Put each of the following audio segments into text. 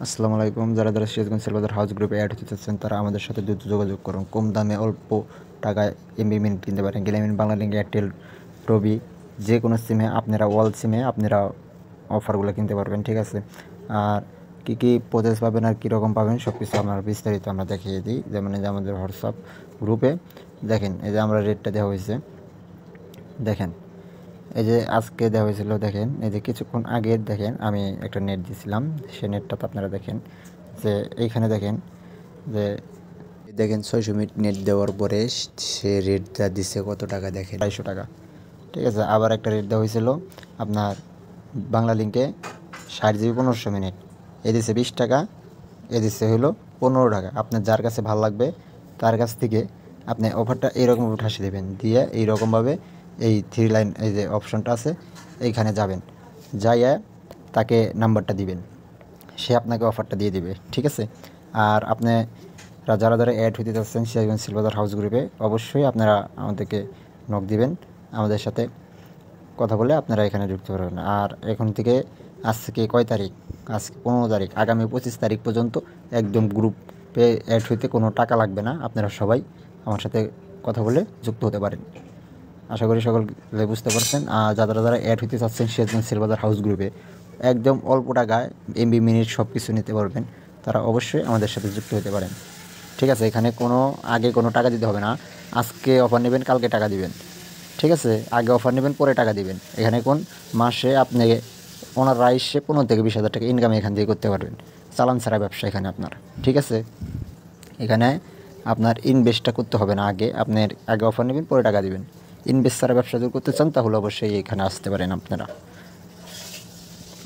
আসসালামু আলাইকুম। যারা সিরাজগঞ্জ সেলবাজার হাউস গ্রুপে অ্যাড হতে চাচ্ছেন তারা আমাদের সাথে দ্রুত যোগাযোগ করুন। কম দামে অল্প টাকায় এমবি মিনিট কিনতে পারেন। গ্রামীণ বাংলালিংক, এয়ারটেল, রবি যে কোনো সিমে আপনারা সিমে আপনারা অফারগুলো কিনতে পারবেন, ঠিক আছে? আর কী প্রসেস পাবেন আর কীরকম পাবেন সব কিছু আমরা বিস্তারিত আমরা দেখিয়ে দিই। যেমন এই যে আমাদের হোয়াটসঅ্যাপ গ্রুপে দেখেন, এই যে আমরা রেটটা দেওয়া হয়েছে, দেখেন এই যে আজকে দেওয়া হয়েছিল, দেখেন এই যে কিছুক্ষণ আগে দেখেন আমি একটা নেট দিয়েছিলাম, সে নেটটাতে আপনারা দেখেন যে এইখানে দেখেন যে 600 মিনিট নেট দেওয়ার পরে সে রেটটা দিচ্ছে কত টাকা, দেখেন 250 টাকা, ঠিক আছে? আবার একটা রেট দেওয়া হয়েছিল আপনার বাংলা লিঙ্কে 60 জিবি 1500 মিনিট, এ দিচ্ছে 20 টাকা, এ দিচ্ছে হলো 15 টাকা। আপনার যার কাছে ভালো লাগবে তার কাছ থেকে আপনি অফারটা এইরকম উঠাসে দেবেন, দিয়ে এইরকমভাবে এই 3 লাইন এই যে অপশনটা আছে এইখানে যাবেন, যাইয়া তাকে নাম্বারটা দিবেন, সে আপনাকে অফারটা দিয়ে দিবে, ঠিক আছে? আর আপনি যারা অ্যাড হতে চাচ্ছেন সিরাজগঞ্জ সেলবাজার হাউস গ্রুপে, অবশ্যই আপনারা আমাদেরকে নক দিবেন, আমাদের সাথে কথা বলে আপনারা এখানে যুক্ত পারবেন। আর এখন থেকে আজকে কয় তারিখ? আজকে 15 তারিখ, আগামী 25 তারিখ পর্যন্ত একদম গ্রুপে অ্যাড হইতে কোনো টাকা লাগবে না। আপনারা সবাই আমার সাথে কথা বলে যুক্ত হতে পারেন। আশা করি সকলে বুঝতে পারছেন। আর যারা অ্যাড হতে চাচ্ছেন সিরাজগঞ্জ সেলবাজার হাউস গ্রুপে একদম অল্প টাকায় এমবি মিনিট সব কিছু নিতে পারবেন, তারা অবশ্যই আমাদের সাথে যুক্ত হতে পারেন, ঠিক আছে? এখানে আগে কোনো টাকা দিতে হবে না। আজকে অফার নেবেন, কালকে টাকা দিবেন, ঠিক আছে? আগে অফার নেবেন, পরে টাকা দিবেন। এখানে মাসে আপনি ওনারা এসে 15 থেকে 20 হাজার টাকা ইনকাম এখান থেকে করতে পারবেন, চালান ছাড়া ব্যবসা এখানে আপনার, ঠিক আছে? এখানে আপনার ইনভেস্টটা করতে হবে না, আপনার আগে অফার নেবেন, পরে টাকা দিবেন। ইনভেস্ট ছাড়া ব্যবসা যদি করতে চান তাহলে অবশ্যই এখানে আসতে পারেন আপনারা।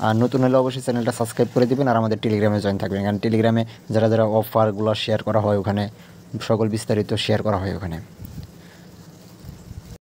আর নতুন হলে অবশ্যই চ্যানেলটা সাবস্ক্রাইব করে দিবেন, আর আমাদের টেলিগ্রামে জয়েন থাকবেন, কারণ টেলিগ্রামে যারা অফারগুলো শেয়ার করা হয় ওখানে সকল বিস্তারিত শেয়ার করা হয় ওখানে।